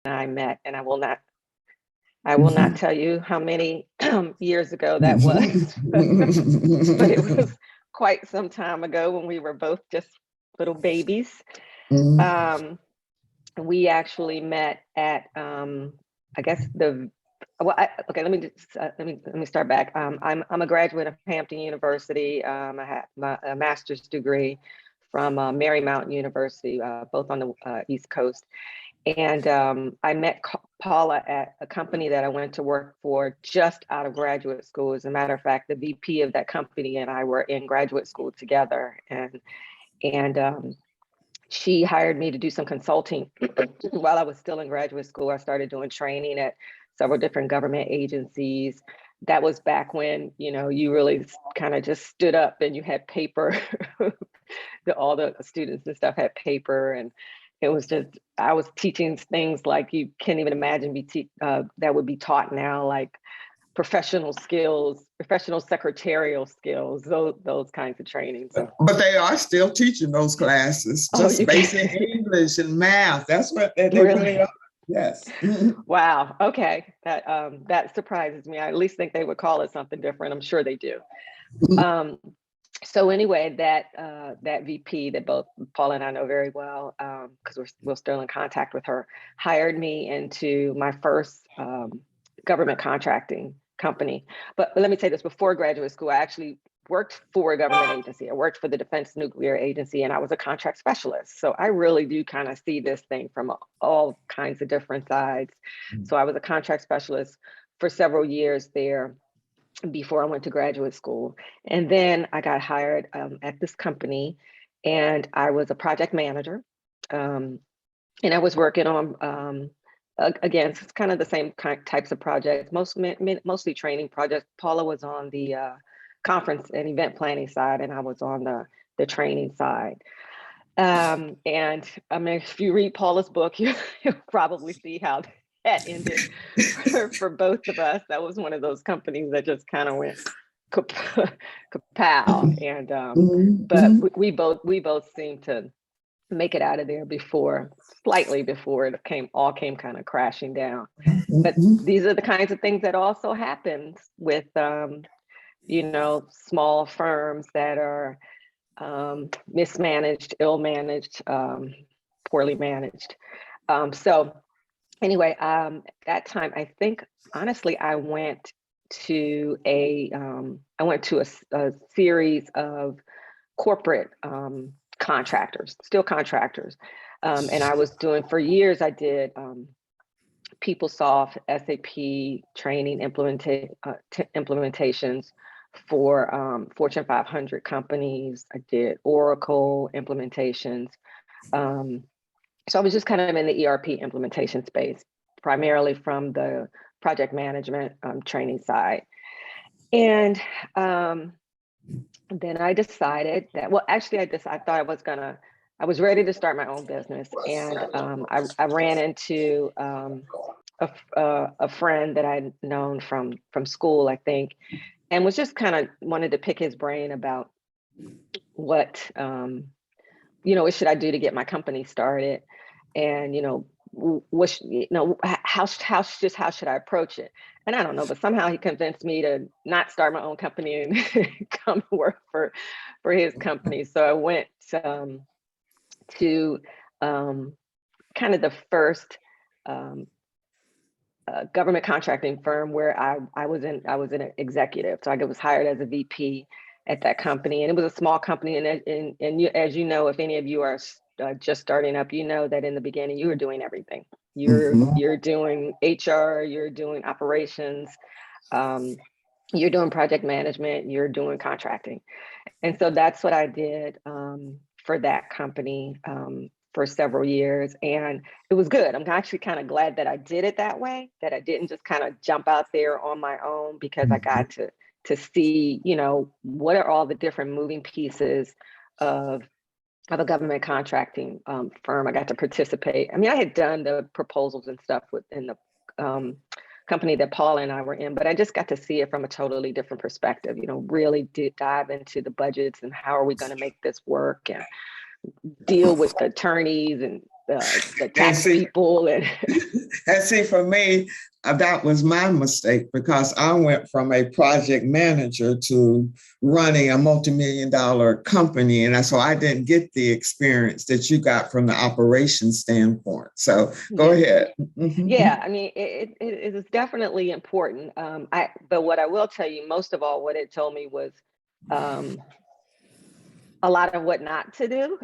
I met, and I will not tell you how many years ago that was, but it was quite some time ago when we were both just little babies. Um, we actually met at, I guess okay. Let me start back. I'm a graduate of Hampton University. I have a master's degree from Marymount University, both on the East Coast. And I met Paula at a company that I went to work for just out of graduate school. As a matter of fact, the VP of that company and I were in graduate school together, and she hired me to do some consulting while I was still in graduate school. I started doing training at several different government agencies. That was back when, you really kind of just stood up and you had paper. All the students and stuff had paper, and it was just, I was teaching things like you can't even imagine that would be taught now, like professional skills, professional secretarial skills, those kinds of training. So, but they are still teaching those classes, just basic English and math. That's what they really are. Yes. Wow. Okay. That surprises me. I at least think they would call it something different. I'm sure they do. So anyway, that VP that both Paula and I know very well, because we're still in contact with her, hired me into my first government contracting company. But let me say this: before graduate school, I actually worked for a government agency. I worked for the Defense Nuclear Agency, and I was a contract specialist. So I really do kind of see this thing from all kinds of different sides. So I was a contract specialist for several years there before I went to graduate school. And then I got hired at this company, and I was a project manager. And I was working on, again, it's kind of the same types of projects, mostly training projects. Paula was on the conference and event planning side, and I was on the training side. And I mean, if you read Paula's book, you'll probably see how that ended for both of us. That was one of those companies that just kind of went kapow. And but we both seemed to make it out of there slightly before it all came kind of crashing down. But these are the kinds of things that also happens with small firms that are mismanaged, ill-managed, poorly managed. So anyway, that time, I think, honestly, I went to a series of corporate contractors, steel contractors. And I was doing, for years, I did PeopleSoft, SAP training implementations for Fortune 500 companies. I did Oracle implementations. So I was just kind of in the ERP implementation space, primarily from the project management training side. And then I decided that, well, actually, I thought I was ready to start my own business. And I ran into a friend that I'd known from school, I think, and was just kind of wanted to pick his brain about what, what should I do to get my company started? And, how should I approach it? And I don't know, but somehow he convinced me to not start my own company and come work for his company. So I went to kind of the first government contracting firm where I was an executive. So I was hired as a VP at that company, and it was a small company. And as you know, if any of you are just starting up, you know that in the beginning you were doing everything. You're doing HR, you're doing operations, you're doing project management, you're doing contracting. And so that's what I did for that company for several years. And it was good. I'm actually kind of glad that I did it that way, that I didn't just kind of jump out there on my own, because I got to see, what are all the different moving pieces of a government contracting firm. I got to participate. I mean, I had done the proposals and stuff within the company that Paula and I were in, but I just got to see it from a totally different perspective, really dive into the budgets and how are we going to make this work, and deal with the attorneys and the And tax see, people and and see, for me, that was my mistake because I went from a project manager to running a multi-million-dollar company. And so I didn't get the experience that you got from the operations standpoint. So go yeah. ahead. Yeah, I mean, it is definitely important. But what I will tell you, most of all, what it told me was um, a lot of what not to do.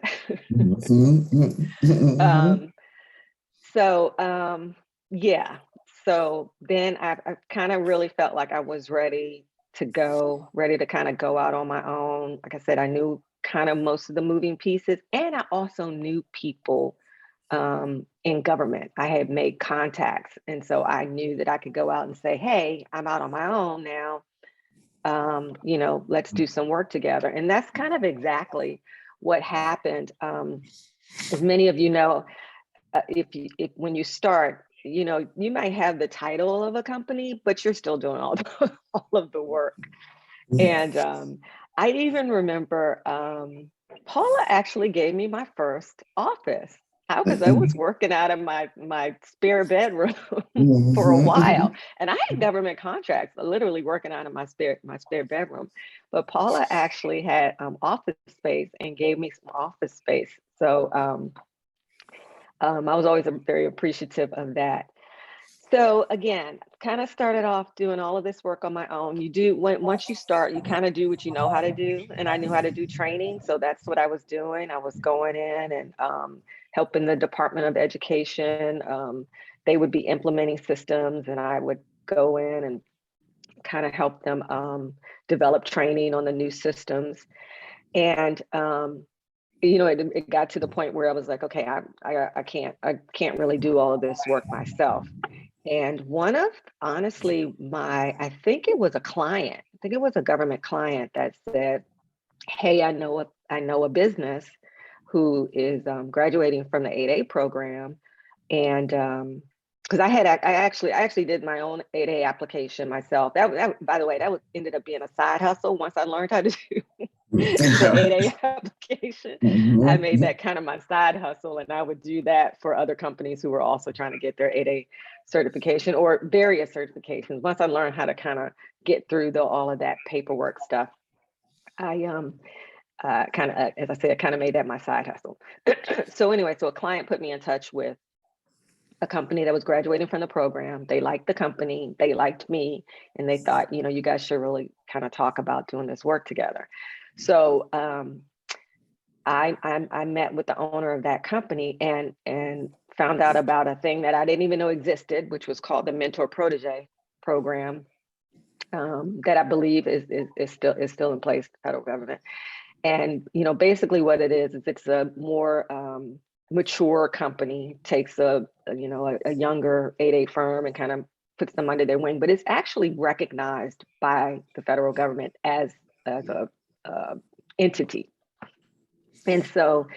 um, yeah. So then I kind of really felt like I was ready ready to kind of go out on my own. Like I said, I knew kind of most of the moving pieces, and I also knew people in government. I had made contacts, and so I knew that I could go out and say, "Hey, I'm out on my own now. Let's do some work together." And that's kind of exactly what happened. As many of you know, if when you start, you might have the title of a company, but you're still doing all of the work. And I even remember Paula actually gave me my first office because I was working out of my spare bedroom for a while, and I had government contracts, literally working out of my spare bedroom. But Paula actually had office space and gave me some office space. So I was always very appreciative of that. So again, kind of started off doing all of this work on my own. Once you start, you kind of do what you know how to do. And I knew how to do training. So that's what I was doing. I was going in and helping the Department of Education. They would be implementing systems, and I would go in and kind of help them develop training on the new systems. And it got to the point where I was like, okay, I can't really do all of this work myself. And honestly, I think it was a client, I think it was a government client that said, hey, I know a business who is graduating from the 8A program. And because I actually did my own 8A application myself. That by the way, ended up being a side hustle once I learned how to do the 8A application. I made that kind of my side hustle, and I would do that for other companies who were also trying to get their 8A certification or various certifications. Once I learned how to kind of get through all of that paperwork stuff, I kind of, as I said, I kind of made that my side hustle. So anyway, so a client put me in touch with a company that was graduating from the program. They liked the company, they liked me, and they thought, you guys should really kind of talk about doing this work together. So I met with the owner of that company and found out about a thing that I didn't even know existed, which was called the Mentor Protege program, that I believe is still in place, federal government. And basically what it is it's a more mature company, takes a younger 8A firm and kind of puts them under their wing, but it's actually recognized by the federal government as a entity. And so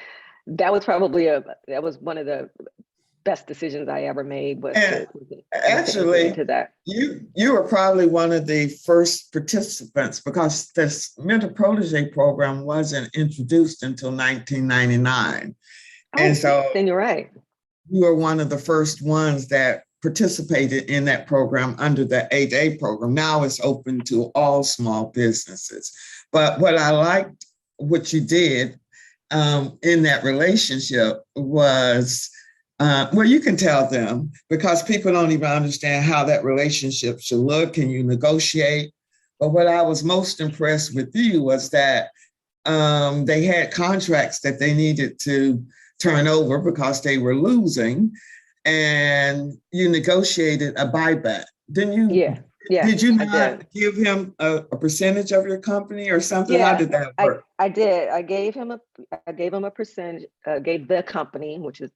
that was one of the best decisions I ever made, was And to enter actually, into that. you were probably one of the first participants because this mentor protege program wasn't introduced until 1999. And so Then you're right. you were one of the first ones that participated in that program under the 8A program. Now it's open to all small businesses. But what I liked, what you did in that relationship was, well, you can tell them because people don't even understand how that relationship should look. Can you negotiate? But what I was most impressed with you was that they had contracts that they needed to turn over because they were losing, and you negotiated a buyback. Didn't you? Yeah. Yeah, Did you I did. not give him a percentage of your company or something? How Yeah, did that work? I did. I gave him a percentage, gave the company, which is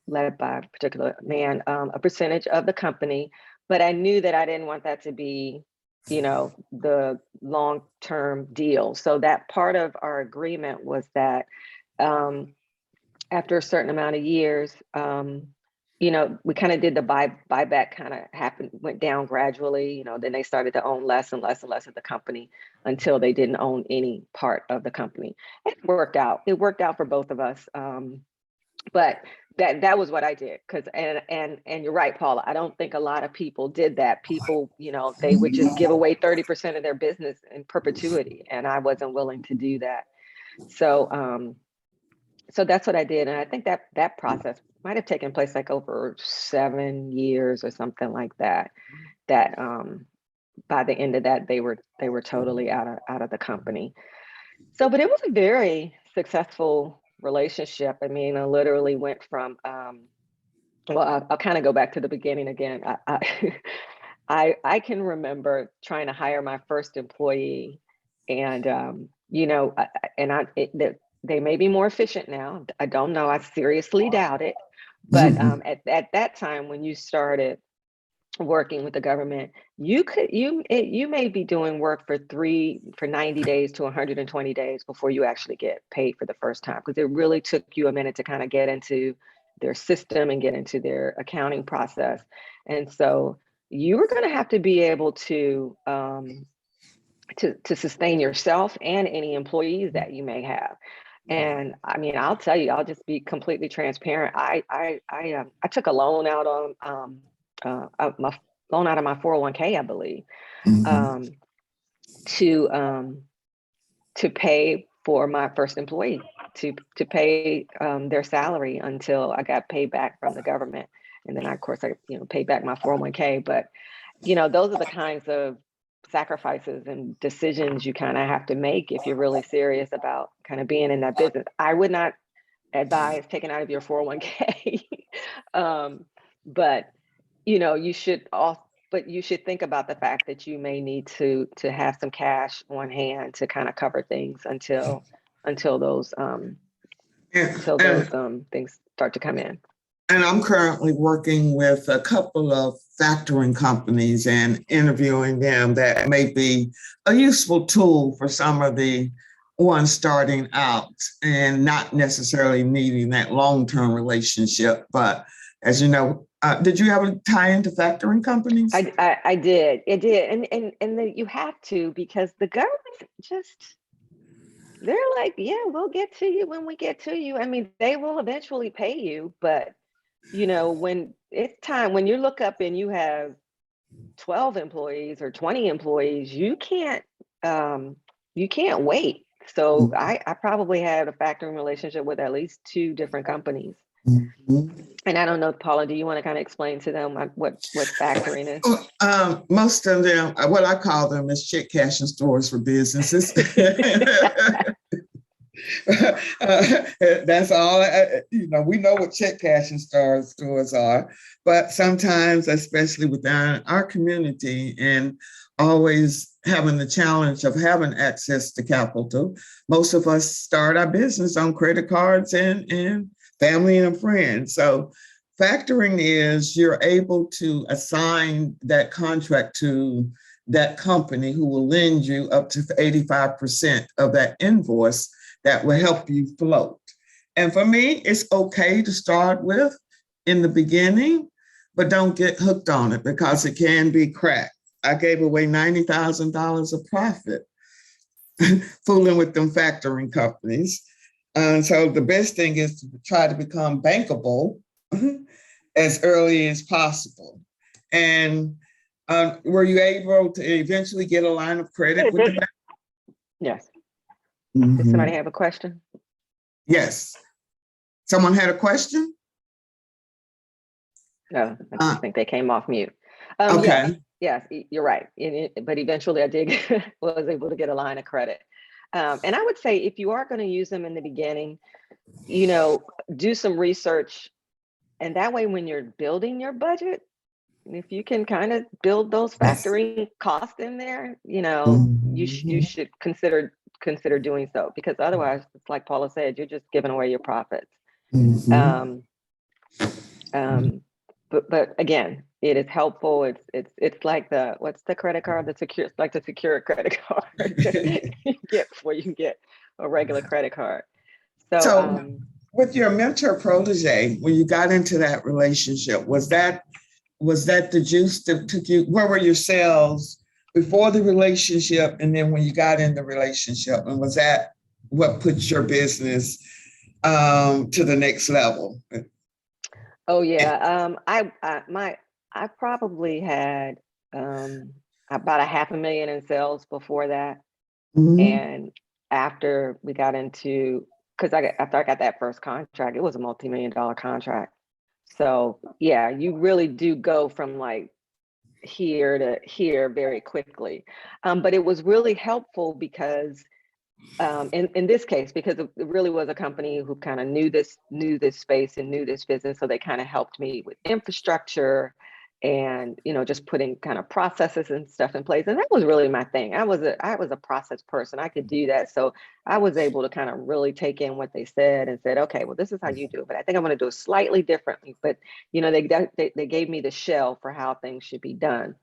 led by a particular man, a percentage of the company. But I knew that I didn't want that to be, the long-term deal. So that part of our agreement was that after a certain amount of years, we kind of did the buyback kind of went down gradually, then they started to own less and less and less of the company until they didn't own any part of the company. It worked out for both of us. But That was what I did. Because and you're right, Paula. I don't think a lot of people did that. People, they would just give away 30% of their business in perpetuity, and I wasn't willing to do that. So so that's what I did, and I think that process might have taken place like over 7 years or something like that. That by the end of that, they were totally out of the company. So, but it was a very successful relationship. I mean, I literally went from well, I'll kind of go back to the beginning again. I can remember trying to hire my first employee, and they may be more efficient now. I don't know. I seriously doubt it. But at that time, when you started working with the government, you may be doing work for 90 days to 120 days before you actually get paid for the first time, because it really took you a minute to kind of get into their system and get into their accounting process. And so you were going to have to be able to sustain yourself and any employees that you may have. And I mean, I'll tell you, I'll just be completely transparent. I took a loan out on my loan out of my 401k, I believe, to pay for my first employee, to pay their salary until I got paid back from the government. And then of course I paid back my 401k. But those are the kinds of sacrifices and decisions you kind of have to make if you're really serious about kind of being in that business. I would not advise taking out of your 401k. But you should think about the fact that you may need to have some cash on hand to kind of cover things until those things start to come in. And I'm currently working with a couple of factoring companies and interviewing them that may be a useful tool for some of the ones starting out and not necessarily needing that long-term relationship. But as you know, did you ever tie into factoring companies? I did. It did. And you have to, because the government they're like, yeah, we'll get to you when we get to you. I mean, they will eventually pay you, but when it's time, when you look up and you have 12 employees or 20 employees, you can't wait. So I probably had a factoring relationship with at least 2 different companies. And I don't know, Paula, do you want to kind of explain to them what factoring is? Most of them, what I call them, is check cashing stores for businesses. That's all. We know what check cashing stores are, but sometimes, especially within our community, and always having the challenge of having access to capital, most of us start our business on credit cards and family and friends. So factoring is you're able to assign that contract to that company who will lend you up to 85% of that invoice that will help you float. And for me, it's okay to start with in the beginning, but don't get hooked on it because it can be cracked. I gave away $90,000 of profit fooling with them factoring companies. So the best thing is to try to become bankable as early as possible. And were you able to eventually get a line of credit with the bank? Yes. Does somebody have a question? Yes. Someone had a question? No, I think they came off mute. Okay. Yes, you're right. But eventually I was able to get a line of credit. And I would say if you are going to use them in the beginning, do some research. And that way, when you're building your budget, if you can kind of build those factoring costs in there, you should consider doing so, because otherwise, it's like Paula said, you're just giving away your profits. But again, it is helpful. It's like what's the credit card? It's like the secure credit card you get before you can get a regular credit card. So with your mentor protege, when you got into that relationship, was that the juice that took you? Where were your sales before the relationship, and then when you got in the relationship, and was that what put your business to the next level? Oh yeah. I probably had about a half a million in sales before that. Mhm. And after we got into, because after I got that first contract, it was a multi-million-dollar contract. So yeah, you really do go from like here to here very quickly. But it was really helpful because in this case, because it really was a company who kind of knew this space and knew this business, so they kind of helped me with infrastructure and just putting kind of processes and stuff in place. And that was really my thing. I was a process person. I could do that, so I was able to kind of really take in what they said and said, okay, well, this is how you do it, but I think I'm going to do it slightly differently. But they gave me the shell for how things should be done,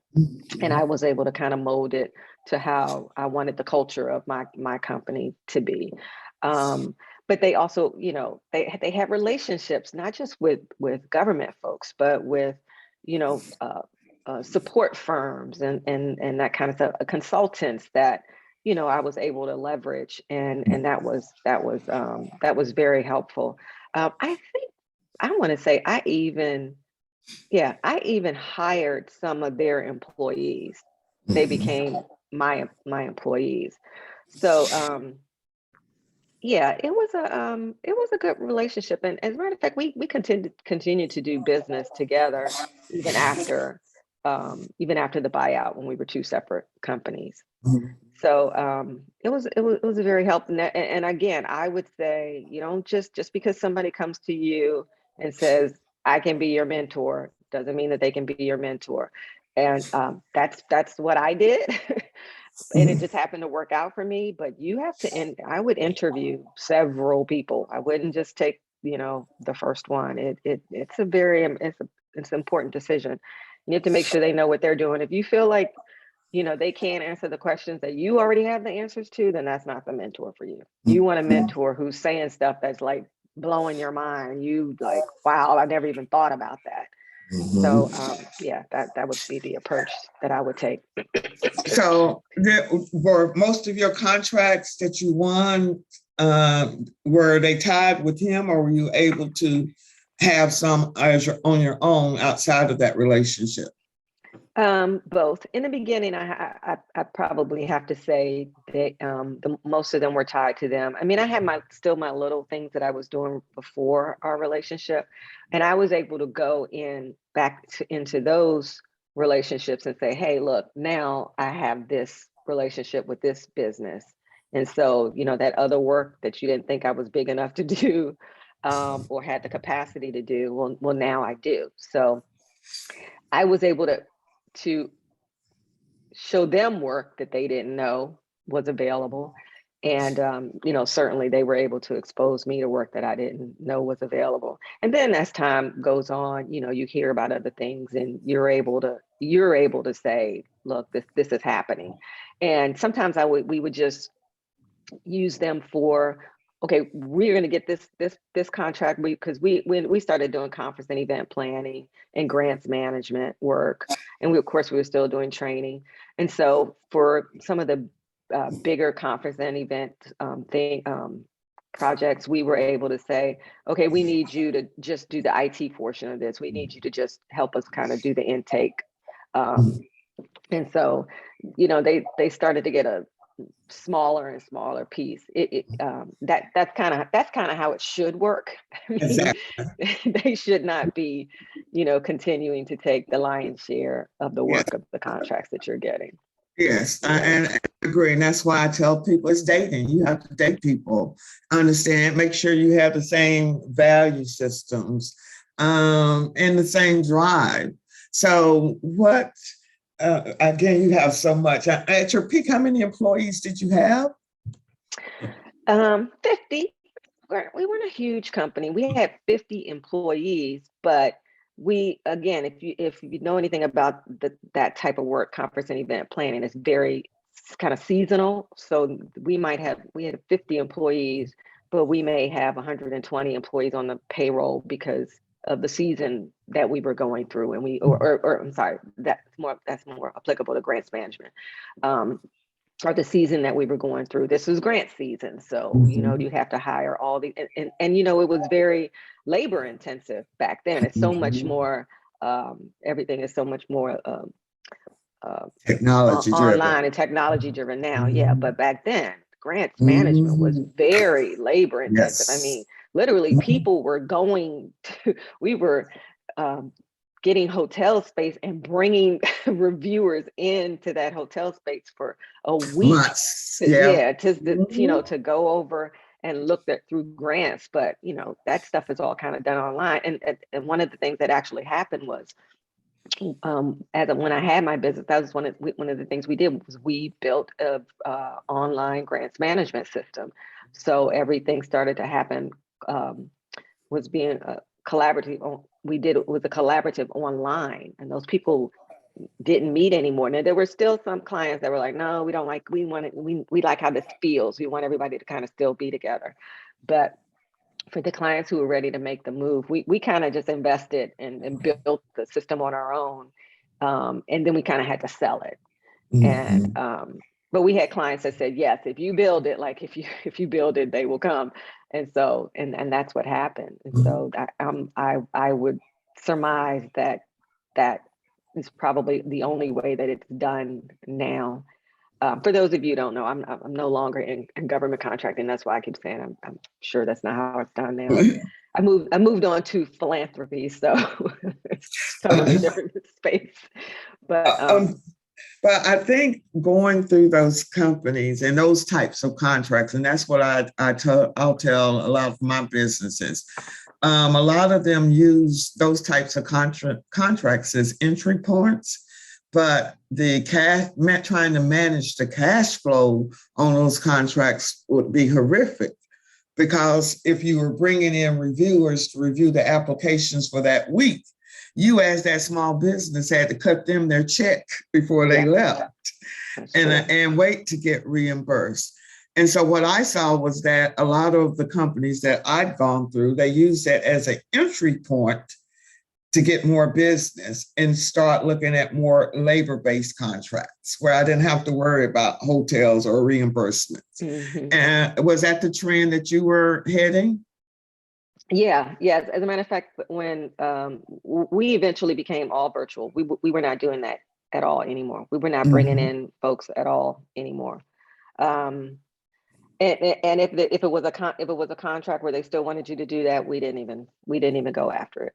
and I was able to kind of mold it to how I wanted the culture of my company to be. But they also, they have relationships not just with government folks, but with support firms and that kind of stuff, consultants that I was able to leverage, and that was very helpful. I think I want to say I even hired some of their employees. They Mhm. became my employees. So yeah, it was a good relationship. And as a matter of fact, we continued to do business together even after even after the buyout when we were two separate companies. Mhm. So it was a very helpful. And again, I would say, just because somebody comes to you and says, I can be your mentor, doesn't mean that they can be your mentor. And that's what I did. And it Mhm. just happened to work out for me. But you have to, I would interview several people. I wouldn't just take, the first one. It's an important decision. You have to make sure they know what they're doing. If you feel like they can't answer the questions that you already have the answers to, then that's not the mentor for you. You want a mentor who's saying stuff that's like blowing your mind. You like, wow, I never even thought about that. So Mhm. yeah, that would be the approach that I would take. So, were most of your contracts that you won, were they tied with him, or were you able to have some as on your own outside of that relationship? Both. In the beginning, I probably have to say that most of them were tied to them. I mean, I had my little things that I was doing before our relationship, and I was able to go into those relationships and say, "Hey, look, now I have this relationship with this business, and so that other work that you didn't think I was big enough to do, or had the capacity to do, well, now I do." So I was able to show them work that they didn't know was available. And certainly they were able to expose me to work that I didn't know was available. And then as time goes on, you hear about other things, and you're able to say, look, this is happening. And sometimes we would just use them for, okay, we're going to get this contract, because when we started doing conference and event planning and grants management work, and we, of course, we were still doing training. And so for some of the bigger conference and event thing projects, we were able to say, okay, we need you to just do the IT portion of this. We need you to just help us kind of do the intake. um, and so they started to get a smaller and smaller piece. That's kind of how it should work. I mean, Exactly. they should not be, continuing to take the lion's share of the Yes. work of the contracts that you're getting. Yes, Yeah. and I agree. And that's why I tell people it's dating. You have to date people, understand, make sure you have the same value systems, and the same drive. So, again, you have so much. At your peak, how many employees did you have? 50. We weren't a huge company. We had 50 employees, but we, again, if you know anything about that type of work, conference and event planning, is very kind of seasonal. So we had 50 employees, but we may have 120 employees on the payroll because of the season that we were going through. And I'm sorry, that's more applicable to grants management. Um, or the season that we were going through. This was grant season. So, you have to hire all the, and it was very labor intensive back then. It's so much more, everything is so much more Technology driven. online and technology driven now. Yeah. Mhm. But back then, grants management was Mhm. very labor intensive. I mean, Yes. literally Mhm. people were going to, we were, um, getting hotel space and bringing reviewers into that hotel space for a week Months. to, Yeah. yeah, Mhm. to go over and look at through grants. But that stuff is all kind of done online. And one of the things that actually happened was, when I had my business, that was one of the things we did was we built a online grants management system. So everything started to happen, was being collaborative. We did it with a collaborative online, and those people didn't meet anymore. Now there were still some clients that were like, no, we don't like. We want it. We like how this feels. We want everybody to kind of still be together, but for the clients who were ready to make the move, we kind of just invested and built the system on our own. And then we kind of had to sell it. And Mhm. but we had clients that said, yes, if you build it, like if you build it, they will come. And so and that's what happened. And so I would surmise that that is probably the only way that it's done now. For those of you who don't know, I'm no longer in government contracting. That's why I keep saying I'm sure that's not how it's done now. I moved on to philanthropy, so it's totally different space. But Um, but I think going through those companies and those types of contracts, and that's what I'll tell a lot of my businesses. A lot of them use those types of contracts as entry points, but the trying to manage the cash flow on those contracts would be horrific, because if you were bringing in reviewers to review the applications for that week, you as that small business had to cut them their check before they yeah, left that's and, true. and wait to get reimbursed. And so what I saw was that a lot of the companies that I'd gone through, they used that as an entry point to get more business and start looking at more labor-based contracts where I didn't have to worry about hotels or reimbursements. Hmm. And was that the trend that you were heading? Yeah, yes. As a matter of fact, when we eventually became all virtual, we were not doing that at all anymore. We were not bringing Mm-hmm. in folks at all anymore. Um, and if it was if it was a contract where they still wanted you to do that, we didn't even go after it.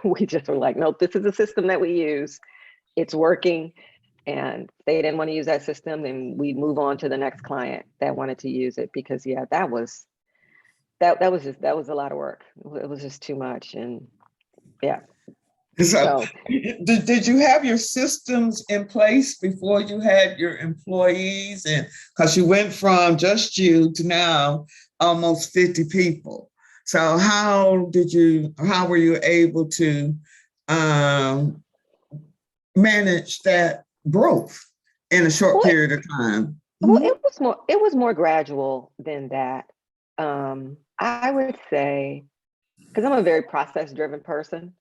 We just were like, nope, this is a system that we use. It's working. And if they didn't want to use that system, then we'd move on to the next client that wanted to use it, because yeah, that was a lot of work. It was just too much. And yeah. So, So did you have your systems in place before you had your employees? And because you went from just you to now almost 50 people. So, how were you able to um, manage that growth in a short well, period of time? well, Mhm. it was more gradual than that. I would say, because I'm a very process driven person.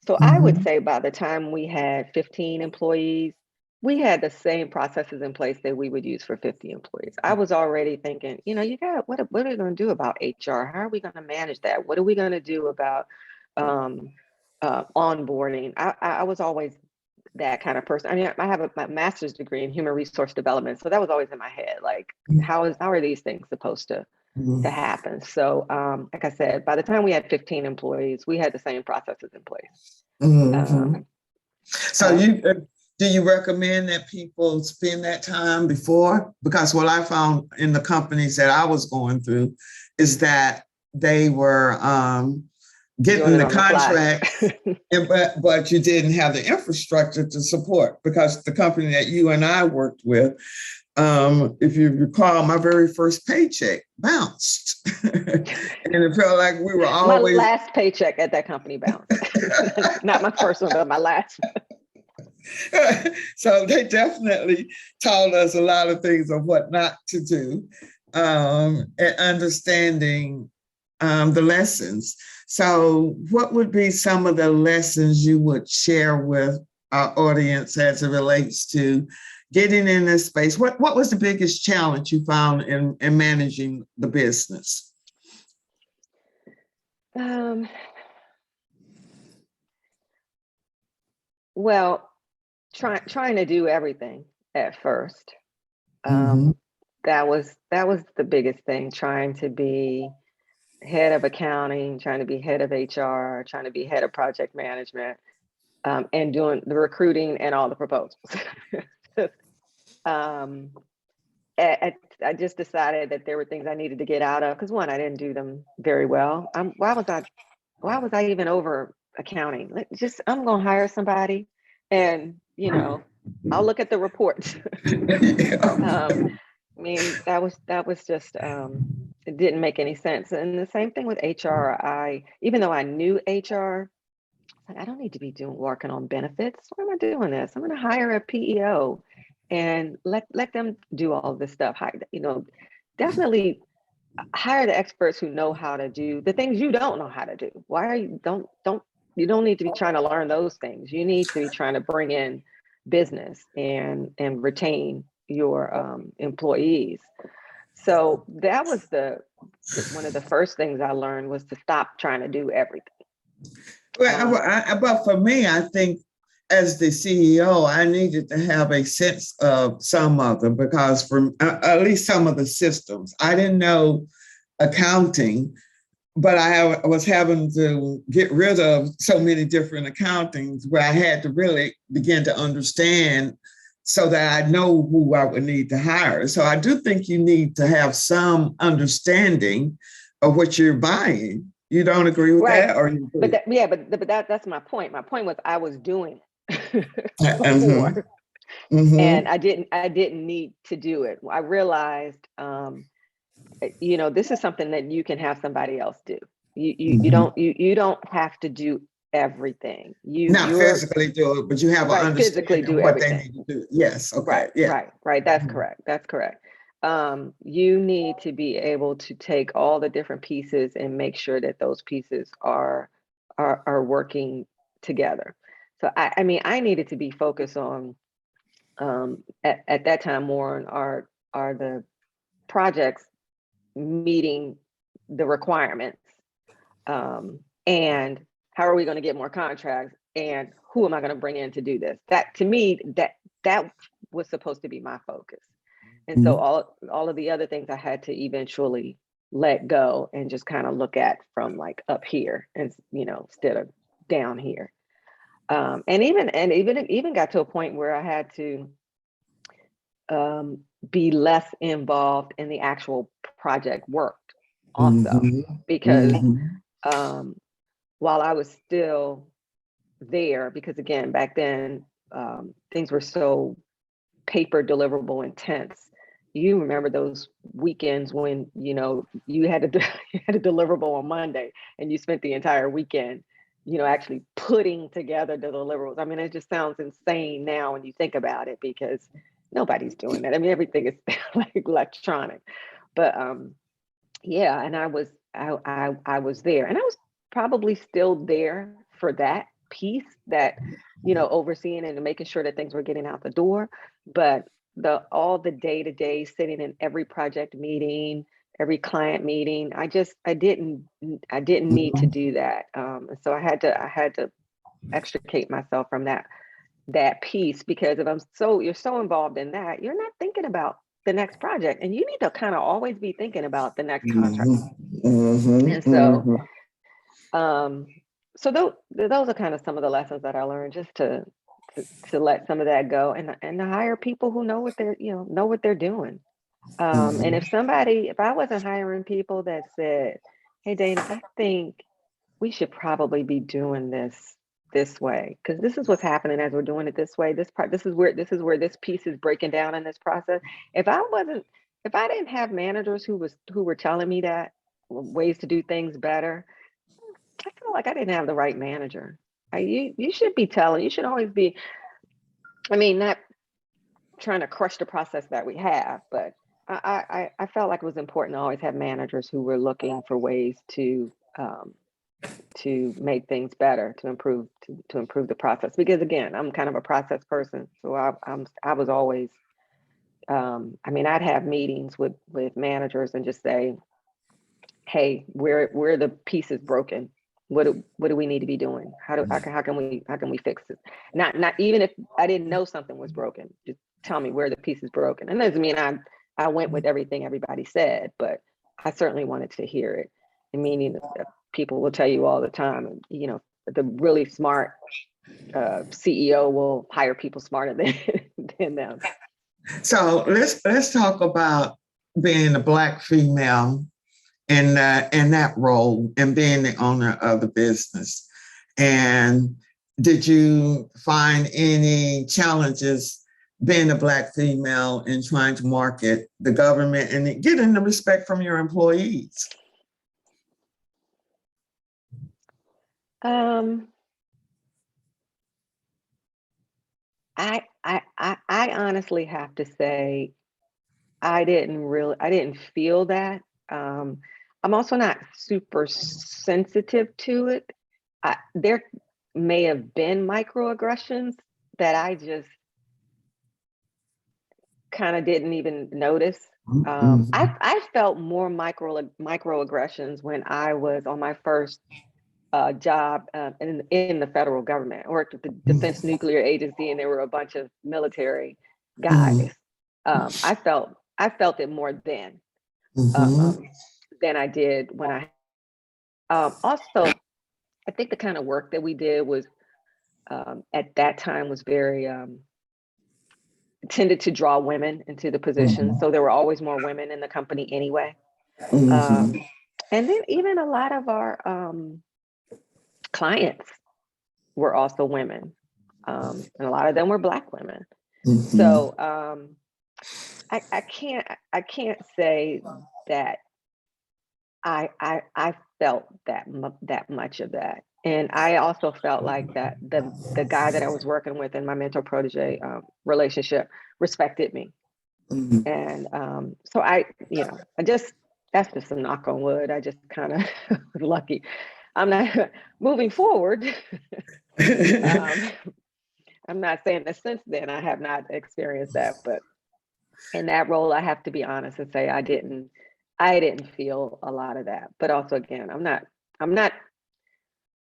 So I would Mhm. say by the time we had 15 employees, we had the same processes in place that we would use for 50 employees. I was already thinking, you got what are we going to do about HR? How are we going to manage that? What are we going to do about um, onboarding? I was always that kind of person. I mean, I have my master's degree in human resource development, so that was always in my head. Like, how are these things supposed to Mhm. happen? So, like I said, by the time we had 15 employees, we had the same processes in place. Mhm. Um, So um, do you recommend that people spend that time before? Because what I found in the companies that I was going through is that they were Doing getting it the on the fly. contracts, but you didn't have the infrastructure to support, because the company that you and I worked with, if you recall, my very first paycheck bounced. And it felt like we were My always last paycheck at that company bounced. Not my first one, but my last. so they definitely taught us a lot of things of what not to do, and understanding the lessons. So, what would be some of the lessons you would share with our audience as it relates to getting in this space. What was the biggest challenge you found in managing the business? Well, trying to do everything at first. Mm-hmm. That was the biggest thing, trying to be head of accounting, trying to be head of HR, trying to be head of project management, and doing the recruiting and all the proposals. um, I just decided that there were things I needed to get out of, because one, I didn't do them very well. Why was I even over accounting? I'm gonna hire somebody, and I'll look at the reports. I mean, that was just it didn't make any sense. And the same thing with HR. Even though I knew HR, I don't need to be working on benefits. Why am I doing this? I'm going to hire a PEO and let them do all this stuff. Definitely hire the experts who know how to do the things you don't know how to do. Why are you don't you don't need to be trying to learn those things. You need to be trying to bring in business and retain your employees. So that was one of the first things I learned, was to stop trying to do everything. But for me, I think as the CEO, I needed to have a sense of some of them, because for at least some of the systems, I didn't know accounting, but I was having to get rid of so many different accountings where I had to really begin to understand, so that I know who I would need to hire. So I do think you need to have some understanding of what you're buying. You don't agree with Right. that, or you agree? But that's my point. My point was, I was doing it Mm-hmm. before, Mm-hmm. and I didn't need to do it. I realized, this is something that you can have somebody else do. Mm-hmm. You don't have to do everything. Not You're physically do it, but you have an right. Physically understanding of do what they everything. need to do. Yes. Okay. Right, Yeah. right. That's correct. That's correct. You need to be able to take all the different pieces and make sure that those pieces are working together. So I mean, I needed to be focused on, at that time, more on are the projects meeting the requirements, and how are we going to get more contracts, and who am I going to bring in to do this? That, to me, that was supposed to be my focus. And so all of the other things I had to eventually let go and just kind of look at from like up here, and instead of down here. And even got to a point where I had to be less involved in the actual project work also, because while I was still there, because again, back then, things were so paper deliverable intense. You remember those weekends when you had to you had a deliverable on Monday, and you spent the entire weekend actually putting together the deliverables. I mean, it just sounds insane now when you think about it, because nobody's doing that. I mean, everything is like electronic. But yeah, and I was there, and I was probably still there for that piece, that overseeing and making sure that things were getting out the door. But all the day-to-day, sitting in every project meeting, every client meeting, I didn't need to do that. So I had to extricate myself from that piece, because if you're so involved in that, you're not thinking about the next project, and you need to kind of always be thinking about the next contract. And so so those are kind of some of the lessons that I learned, just to let some of that go, and to hire people who know what they're doing. And if I wasn't hiring people that said, "Hey, Dana, I think we should probably be doing this way, because this is what's happening as we're doing it this way. This is where this piece is breaking down in this process." If I didn't have managers who were telling me that ways to do things better, I feel like I didn't have the right manager. You should be telling. You should always be. I mean, not trying to crush the process that we have, but I felt like it was important to always have managers who were looking for ways to to make things better, to improve the process. Because again, I'm kind of a process person, so I was always, I mean, I'd have meetings with managers and just say, hey, where the piece is broken. What do we need to be doing? How can we fix it? Not even if I didn't know something was broken, just tell me where the piece is broken. And doesn't mean I went with everything everybody said, but I certainly wanted to hear it. And meaning that people will tell you all the time, you know, the really smart CEO will hire people smarter than them. So let's talk about being a Black female in that role and being the owner of the business. And did you find any challenges being a Black female in trying to market the government and getting the respect from your employees? I honestly have to say I didn't feel that. I'm also not super sensitive to it. There may have been microaggressions that I just kind of didn't even notice. I felt more microaggressions when I was on my first job in the federal government. I worked with the Defense Nuclear Agency, and there were a bunch of military guys. I felt it more then than I did when I. Also, I think the kind of work that we did was at that time was very tended to draw women into the position. So there were always more women in the company anyway. And then even a lot of our clients were also women. And a lot of them were Black women. So I can't say that I felt that much of that. And I also felt like that the guy that I was working with in my mentor protege relationship respected me. And so I just, that's just a knock on wood. I just kind of was lucky. I'm not moving forward. I'm not saying that since then I have not experienced that, but in that role, I have to be honest and say I didn't feel a lot of that. But also, again, I'm not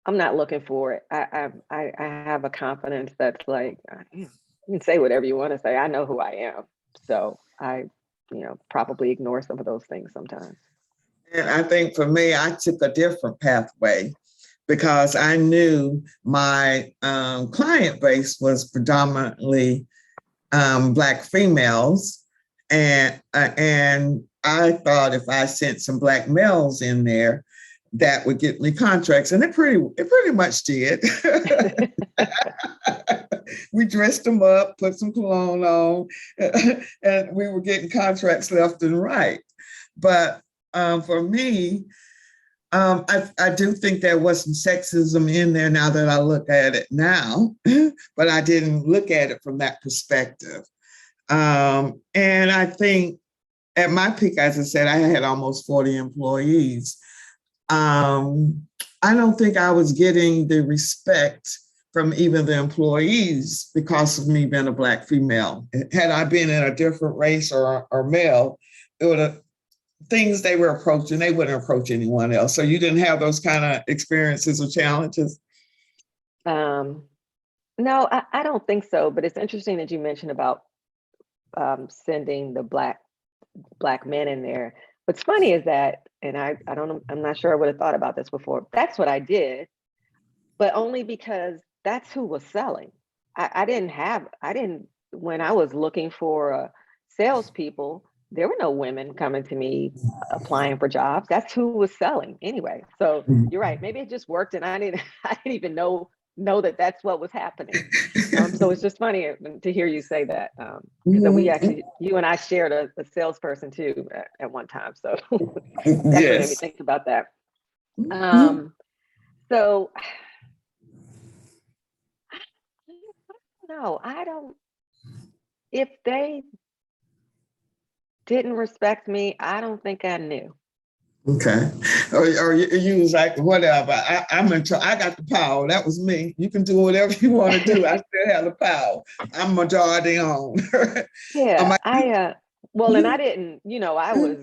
looking for it. I have a confidence that's like, you can say whatever you want to say. I know who I am, so I, probably ignore some of those things sometimes. And I think for me, I took a different pathway because I knew my client base was predominantly Black females, and I thought if I sent some Black males in there, that would get me contracts, and it pretty much did. We dressed them up, put some cologne on, and we were getting contracts left and right. But for me, I do think there was some sexism in there now that I look at it now, but I didn't look at it from that perspective. And I think at my peak, as I said, I had almost 40 employees. I don't think I was getting the respect from even the employees because of me being a Black female. Had I been in a different race or male, it would have things they were approaching, they wouldn't approach anyone else. So you didn't have those kind of experiences or challenges? No, I don't think so. But it's interesting that you mentioned about sending the black men in there. What's funny is that, and I don't know, I'm not sure I would have thought about this before. That's what I did, but only because that's who was selling. I didn't, when I was looking for salespeople, there were no women coming to me applying for jobs. That's who was selling anyway. So you're right. Maybe it just worked, and I didn't even know that that's what was happening. So it's just funny to hear you say that, because we actually, you and I shared a salesperson too at one time. So definitely made me think about that. So no, I don't. If they didn't respect me, I don't think I knew. Okay. Or you was like, whatever. I'm in charge. I got the power. That was me. You can do whatever you want to do. I still have the power. I'm majority owned. Yeah, Like, well, and I you, didn't, I was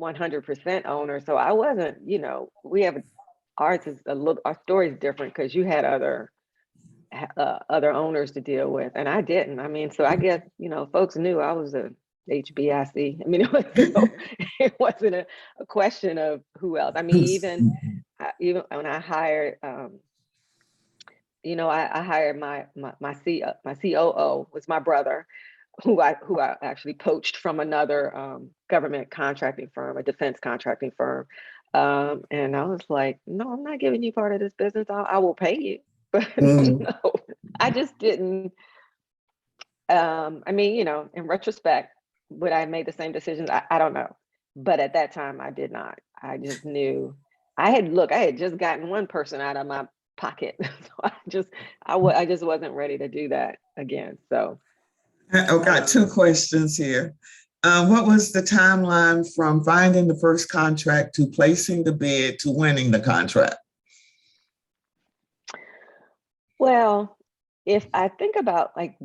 100% owner, so I wasn't, we have ours is a little, our story is different because you had other owners to deal with, and I didn't. I mean, so I guess folks knew I was a HBIC. I mean, it was it wasn't a question of who else. I mean, even when I hired, I hired my COO was my brother, who I actually poached from another government contracting firm, a defense contracting firm. And I was like, no, I'm not giving you part of this business. I will pay you, but mm, no, I just didn't. I mean, in retrospect, would I have made the same decisions? I don't know, but at that time, I did not. I just knew. I had just gotten one person out of my pocket, so I just wasn't ready to do that again. So. I've got two questions here. What was the timeline from finding the first contract to placing the bid to winning the contract? Well, if I think about like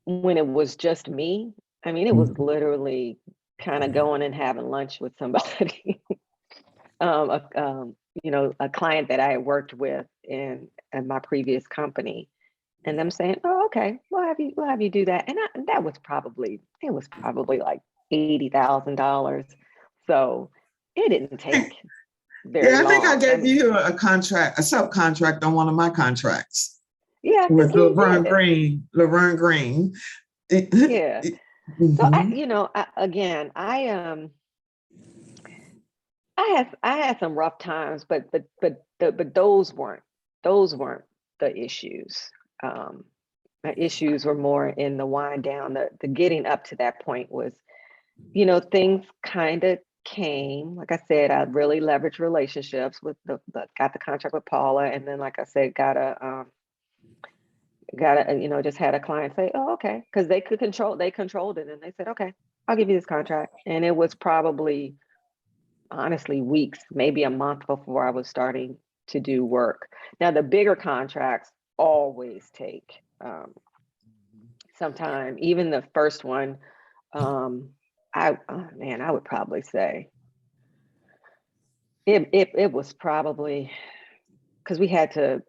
when it was just me, I mean, it was literally kind of going and having lunch with somebody, um, a, um, a client that I had worked with in my previous company, and them saying, "Oh, okay, we'll have you do that," and that was probably like $80,000, so it didn't take very Yeah, I think I long. I gave mean, you a contract, a subcontract on one of my contracts yeah, I with think you Laverne did. Green. Laverne Green. Yeah. So Mhm. again, I had some rough times, but those weren't the issues. Um, my issues were more in the wind down. The getting up to that point was, things kind of came. Like I said, I really leveraged relationships with got the contract with Paula, and then like I said, just had a client say, "Oh, okay," because they controlled it, and they said, "Okay, I'll give you this contract," and it was probably honestly weeks, maybe a month before I was starting to do work. Now, the bigger contracts always take some time. Even the first one, um, I would probably say it was probably because we had to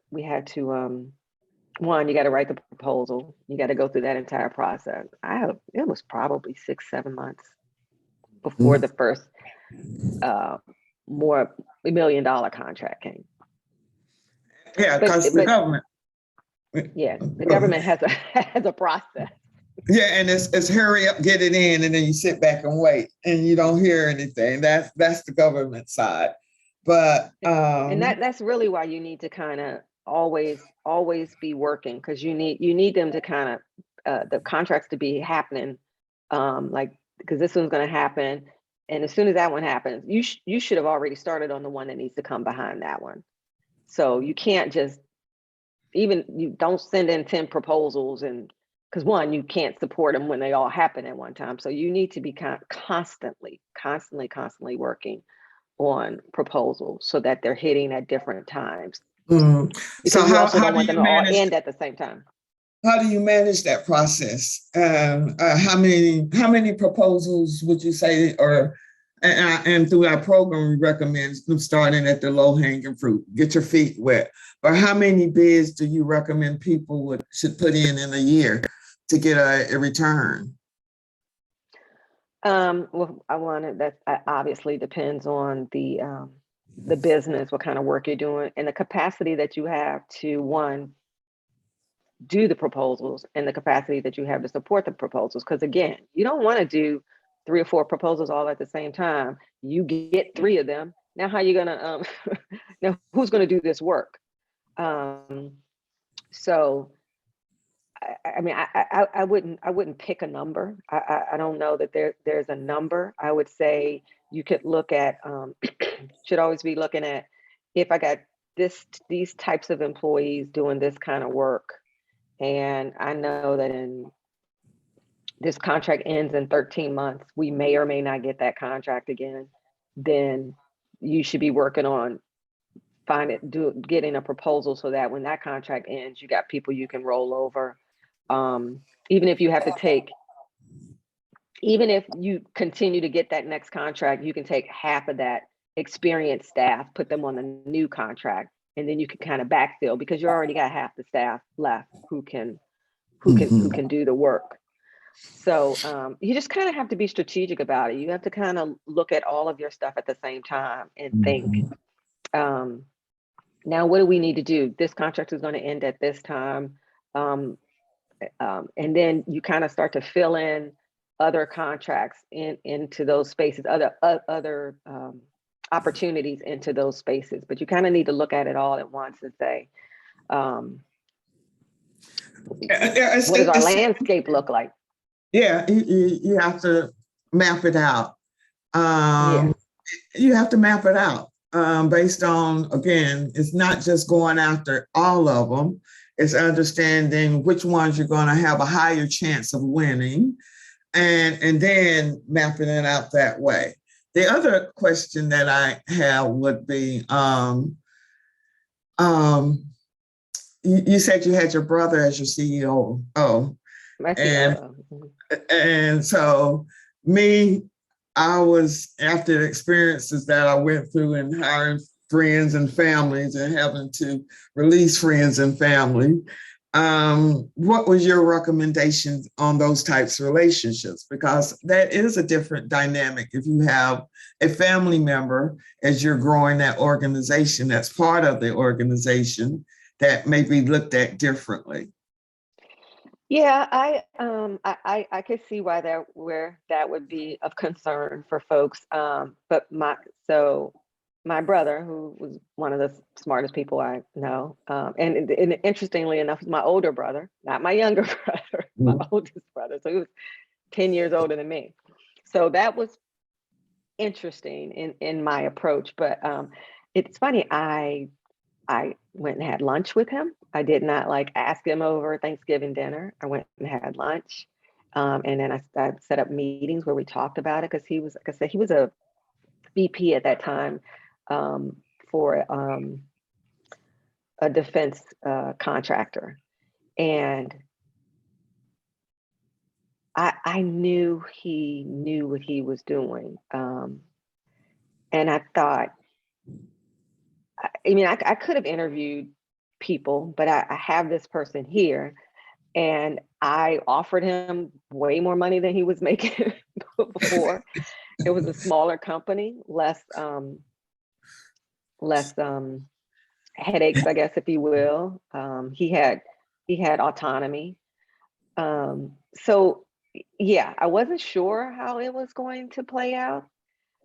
one, you got to write the proposal, you got to go through that entire process. It was probably 6, 7 months before the first uh, more $1 million contract came. Yeah, But because the but government. yeah, the government has a has a process. Yeah, and it's hurry up, get it in, and then you sit back and wait, and you don't hear anything. That's the government side, but And that's really why you need to kind of always be working, because you need them to kind of the contracts to be happening, like, because this one's going to happen, and as soon as that one happens, you should have already started on the one that needs to come behind that one. So you can't just, even, you don't send in 10 proposals, and because one, you can't support them when they all happen at one time. So you need to be constantly working on proposals so that they're hitting at different times, so because you also how don't do want them you to all manage? end at the same time. How do you manage that process? How many proposals would you say, or and through our program, we recommend them starting at the low hanging fruit, get your feet wet. But how many bids do you recommend people should put in a year to get a return? Well, I wanted that obviously depends on the business, what kind of work you're doing, and the capacity that you have to, one, do the proposals, and the capacity that you have to support the proposals. Because again, you don't want to do 3 or 4 proposals all at the same time. You get 3 of them. Now, how are you gonna now who's gonna do this work? Um, so I mean, I wouldn't pick a number. I don't know that there's a number. I would say you could look at should always be looking at, if I got these types of employees doing this kind of work, and I know that in this contract ends in 13 months, we may or may not get that contract again. then you should be working on getting a proposal so that when that contract ends, you got people you can roll over. Even if you have to take, even if you continue to get that next contract, you can take half of that experienced staff, put them on the new contract, and then you can kind of backfill because you already got half the staff left who can do the work. So you just kind of have to be strategic about it. You have to kind of look at all of your stuff at the same time and think, now what do we need to do? This contract is going to end at this time. And then you kind of start to fill in other contracts into those spaces, other opportunities into those spaces. But you kind of need to look at it all at once and say, what does our landscape look like? Yeah, you have to map it out. You have to map it out based on, again, it's not just going after all of them. It's understanding which ones you're going to have a higher chance of winning, and then mapping it out that way. The other question that I have would be, you said you had your brother as your CEO. And so I was, after the experiences that I went through in hiring friends and families and having to release friends and family, what was your recommendations on those types of relationships? Because that is a different dynamic if you have a family member as you're growing that organization, that's part of the organization, that may be looked at differently. Yeah, I could see where that would be of concern for folks. But my brother, who was one of the smartest people I know, and interestingly enough, my older brother, not my younger brother, my oldest brother. So he was 10 years older than me. So that was interesting in my approach. But it's funny, I went and had lunch with him. I did not ask him over Thanksgiving dinner. I went and had lunch. And then I set up meetings where we talked about it because he was, like I said, he was a VP at that time for a defense contractor. And I knew he knew what he was doing. And I thought, I could have interviewed people, but I have this person here, and I offered him way more money than he was making before. It was a smaller company, less headaches, I guess, if you will. He had autonomy. So yeah, I wasn't sure how it was going to play out,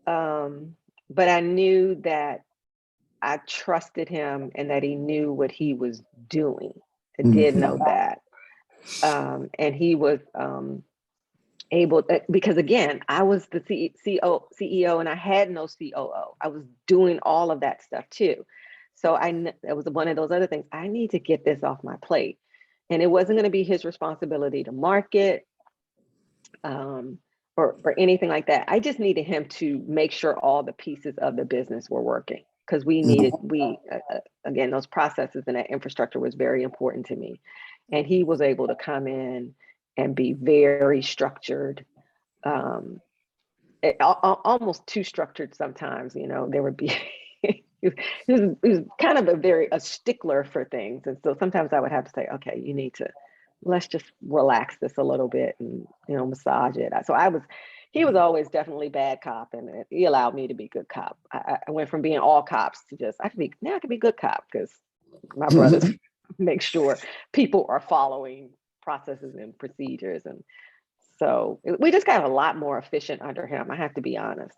but I knew that I trusted him and that he knew what he was doing. I did know that. And he was able, because again, I was the CEO and I had no COO. I was doing all of that stuff too. So it was one of those other things. I need to get this off my plate. And it wasn't going to be his responsibility to market or anything like that. I just needed him to make sure all the pieces of the business were working. Because again, those processes and that infrastructure was very important to me. And he was able to come in and be very structured, almost too structured sometimes. There would be, he was kind of a stickler for things. And so sometimes I would have to say, okay, let's just relax this a little bit and, massage it. He was always definitely bad cop, and he allowed me to be good cop. I went from being all cops to I can be good cop because my brothers make sure people are following processes and procedures. And so we just got a lot more efficient under him. I have to be honest.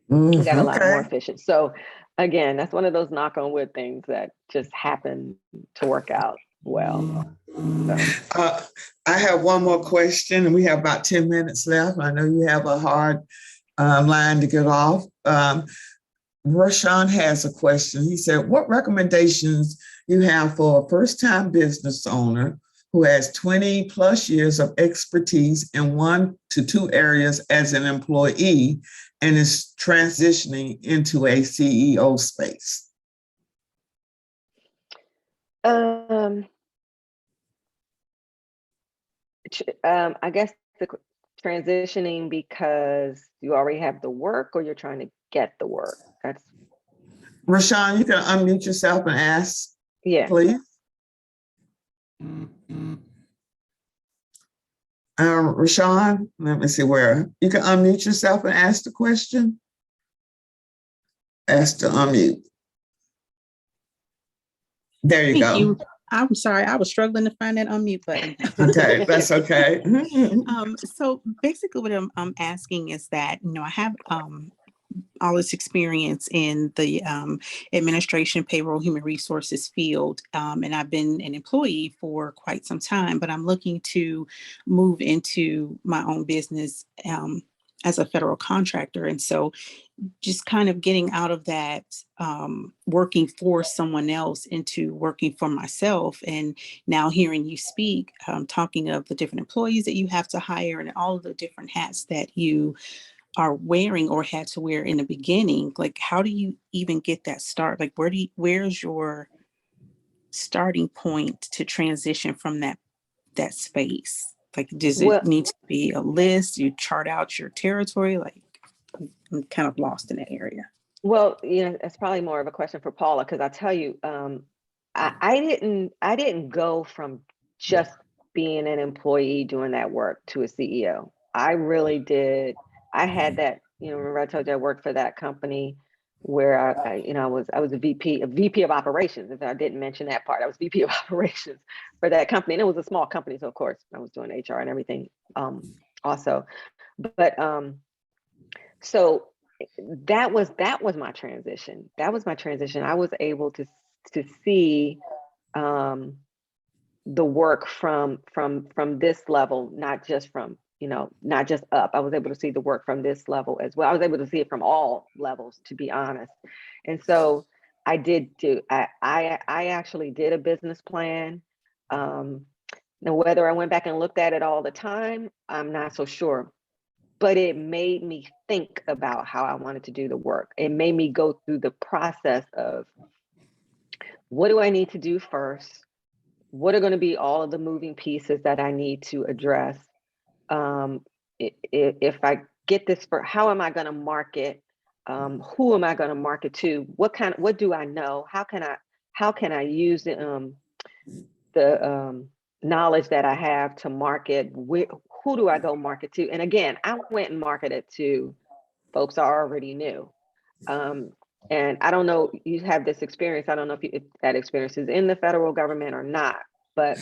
We got a lot more efficient. So again, that's one of those knock on wood things that just happened to work out well. I have one more question, and we have about 10 minutes left. I know you have a hard line to get off. Rashawn has a question. He said, what recommendations you have for a first-time business owner who has 20 plus years of expertise in 1 to 2 areas as an employee and is transitioning into a CEO space? I guess the transitioning because you already have the work or you're trying to get the work. That's Rashawn, you can unmute yourself and ask, yeah. please. Rashawn, let me see where you can unmute yourself and ask the question. Ask to unmute. There you Thank go. you. I'm sorry, I was struggling to find that unmute button. Okay, that's okay. So basically what I'm asking is that, I have all this experience in the administration, payroll, human resources field, and I've been an employee for quite some time, but I'm looking to move into my own business as a federal contractor. And so just kind of getting out of that working for someone else into working for myself. And now hearing you speak, talking of the different employees that you have to hire and all of the different hats that you are wearing or had to wear in the beginning, like how do you even get that start? Like where's your starting point to transition from that space? Like, does it Well, need to be a list? You chart out your territory? Like, I'm kind of lost in that area. well, it's probably more of a question for Paula because I tell you, I didn't go from just being an employee doing that work to a CEO. I really did. I had that, remember I told you I worked for that company where I was a VP of operations. If I didn't mention that part, I was VP of operations for that company. And it was a small company. So of course I was doing HR and everything also. But so that was my transition. That was my transition. I was able to see the work from this level, not just from not just up. I was able to see the work from this level as well. I was able to see it from all levels, to be honest. And so I did do. I actually did a business plan. Now, whether I went back and looked at it all the time, I'm not so sure. But it made me think about how I wanted to do the work. It made me go through the process of what do I need to do first? What are going to be all of the moving pieces that I need to address? If I get this for, how am I going to market? Who am I going to market to? What do I know? How can I use the knowledge that I have to market? Who do I go market to? And again, I went and marketed to folks I already knew. And I don't know, you have this experience. I don't know if that experience is in the federal government or not, but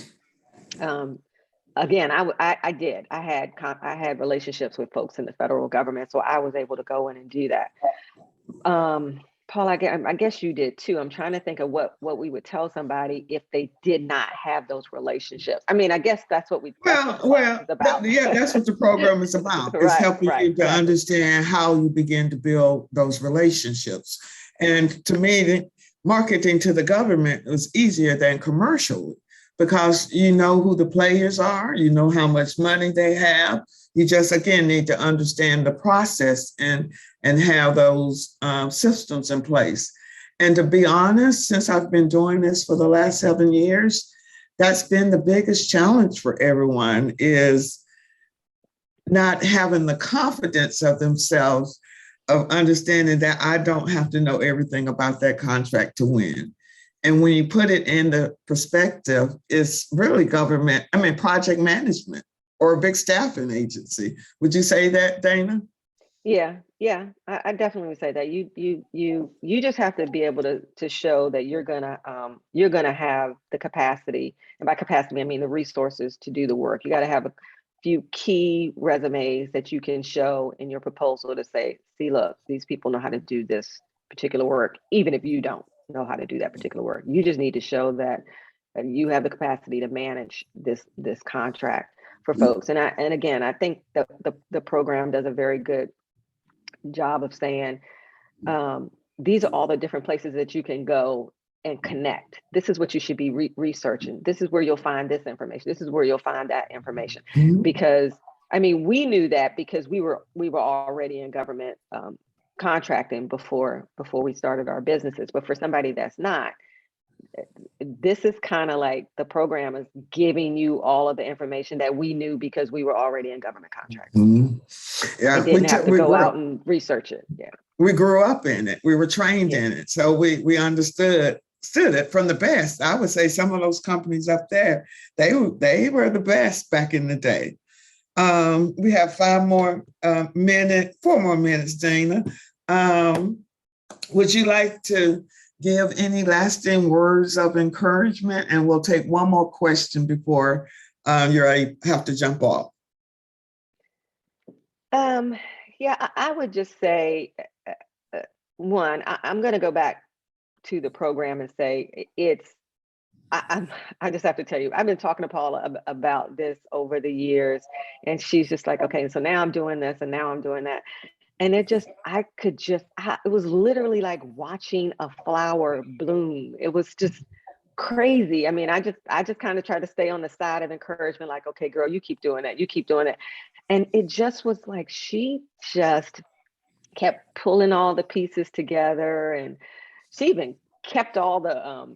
again, I did. I had relationships with folks in the federal government, so I was able to go in and do that. Paul, I guess you did too. I'm trying to think of what we would tell somebody if they did not have those relationships. I mean, I guess that's what That's what the program is about. It's helping you to understand how you begin to build those relationships. And to me, marketing to the government was easier than commercial because you know who the players are, you know how much money they have. You just, again, need to understand the process and have those systems in place. And to be honest, since I've been doing this for the last 7 years, that's been the biggest challenge for everyone, is not having the confidence of themselves of understanding that I don't have to know everything about that contract to win. And when you put it in the perspective, it's really project management or a big staffing agency. Would you say that, Dana? Yeah, I definitely would say that you just have to be able to show that you're gonna have the capacity, and by capacity I mean the resources to do the work. You got to have a few key resumes that you can show in your proposal to say, see, look, these people know how to do this particular work, even if you don't know how to do that particular work. You just need to show that you have the capacity to manage this contract for folks. And again, I think the program does a very good job of saying these are all the different places that you can go and connect. This is what you should be researching. This is where you'll find this information. This is where you'll find that information. Because I mean, we knew that because we were already in government contracting before we started our businesses. But for somebody that's not, this is kind of like the program is giving you all of the information that we knew because we were already in government contracting. Yeah, we didn't have to go out and research it. Yeah, we grew up in it. We were trained in it, so we understood it from the best. I would say some of those companies up there, they were the best back in the day. We have 4 more minutes, Dana. Would you like to give any lasting words of encouragement? And we'll take one more question before you have to jump off. Yeah, I would just say, one, I'm going to go back to the program and say I just have to tell you, I've been talking to Paula about this over the years, and she's just like, okay, so now I'm doing this and now I'm doing that. And it was literally like watching a flower bloom. It was just crazy. I mean, I just kind of try to stay on the side of encouragement, like, okay, girl, you keep doing that. You keep doing it. And it just was like, she just kept pulling all the pieces together. And she even kept all the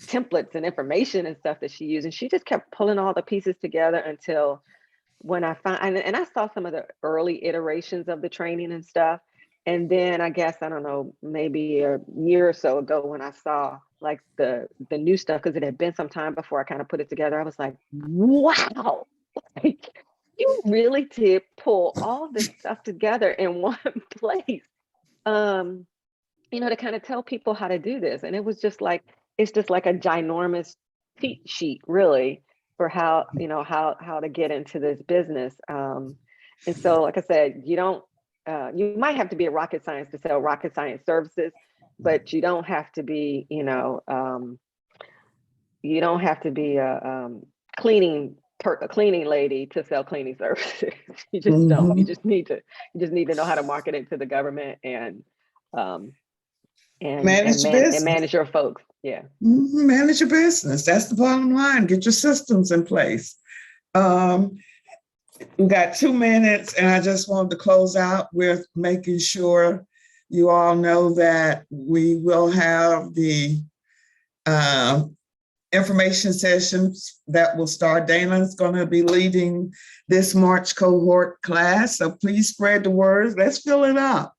templates and information and stuff that she used. And she just kept pulling all the pieces together until when I found, and I saw some of the early iterations of the training and stuff. And then I guess, I don't know, maybe a year or so ago when I saw like the new stuff, because it had been some time before I kind of put it together, I was like, wow, like, you really did pull all this stuff together in one place, to kind of tell people how to do this. And it was just like, it's just like a ginormous cheat sheet, really, for how to get into this business. And so, like I said, you might have to be a rocket science to sell rocket science services, but you don't have to be, you don't have to be a cleaning lady to sell cleaning services. You just don't. You just need to know how to market it to the government and manage your folks. Yeah. Manage your business. That's the bottom line. Get your systems in place. We got 2 minutes, and I just wanted to close out with making sure you all know that we will have the information sessions that will start. Dana is going to be leading this March cohort class, so please spread the word. Let's fill it up.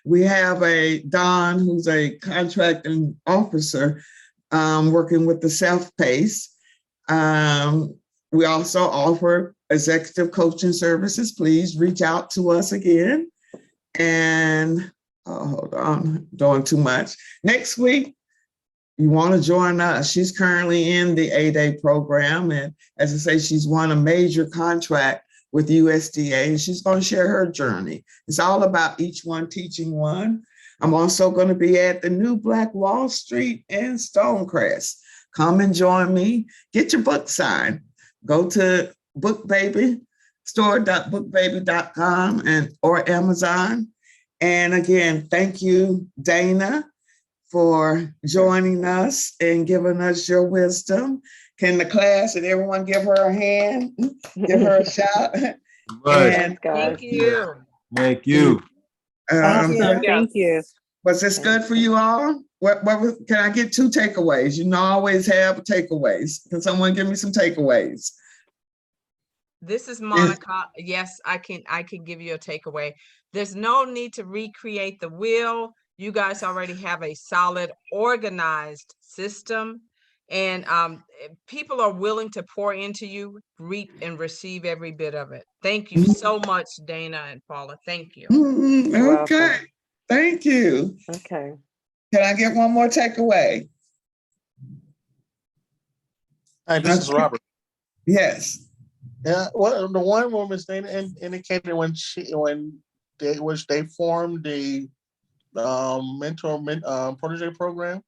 We have a Don, who's a contracting officer, working with the self-pace. We also offer executive coaching services. Please reach out to us again. And hold on, doing too much. Next week, you want to join us. She's currently in the 8A program. And as I say, she's won a major contract with USDA, and she's going to share her journey. It's all about each one teaching one. I'm also going to be at the new Black Wall Street in Stonecrest. Come and join me. Get your book signed. Go to BookBaby, store.bookbaby.com or Amazon. And again, thank you, Dana, for joining us and giving us your wisdom. Can the class and everyone give her a hand? Give her a shout. Right. And Thank you. Thank you. Thank you. Was this good for you all? Can I get 2 takeaways? You always have takeaways. Can someone give me some takeaways? This is Monica. Yes, I can give you a takeaway. There's no need to recreate the wheel. You guys already have a solid, organized system, and people are willing to pour into you, reap and receive every bit of it. Thank you so much, Dana and Paula. Thank you. Okay. Thank you. Okay. Can I get one more takeaway? Hi, this is Robert. Yes. Yeah, well, the one woman Dana indicated when they formed the mentor protege program,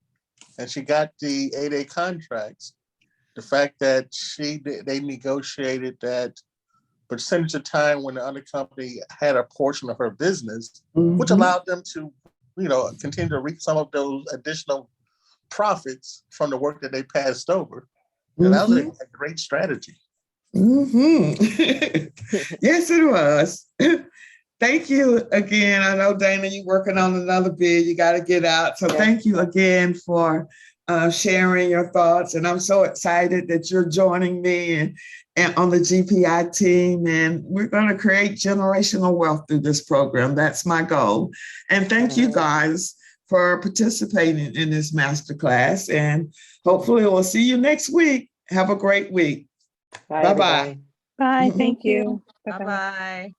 and she got the 8A contracts. The fact that they negotiated that percentage of time when the other company had a portion of her business, which allowed them to, continue to reap some of those additional profits from the work that they passed over. And that was a great strategy. Yes, it was. Thank you again. I know, Dana, you're working on another bid. You got to get out. So thank you again for sharing your thoughts. And I'm so excited that you're joining me and on the GPI team. And we're going to create generational wealth through this program. That's my goal. And thank you guys for participating in this masterclass. And hopefully we'll see you next week. Have a great week. Bye, Bye-bye. everybody. Bye. Mhm. Thank you. Bye-bye.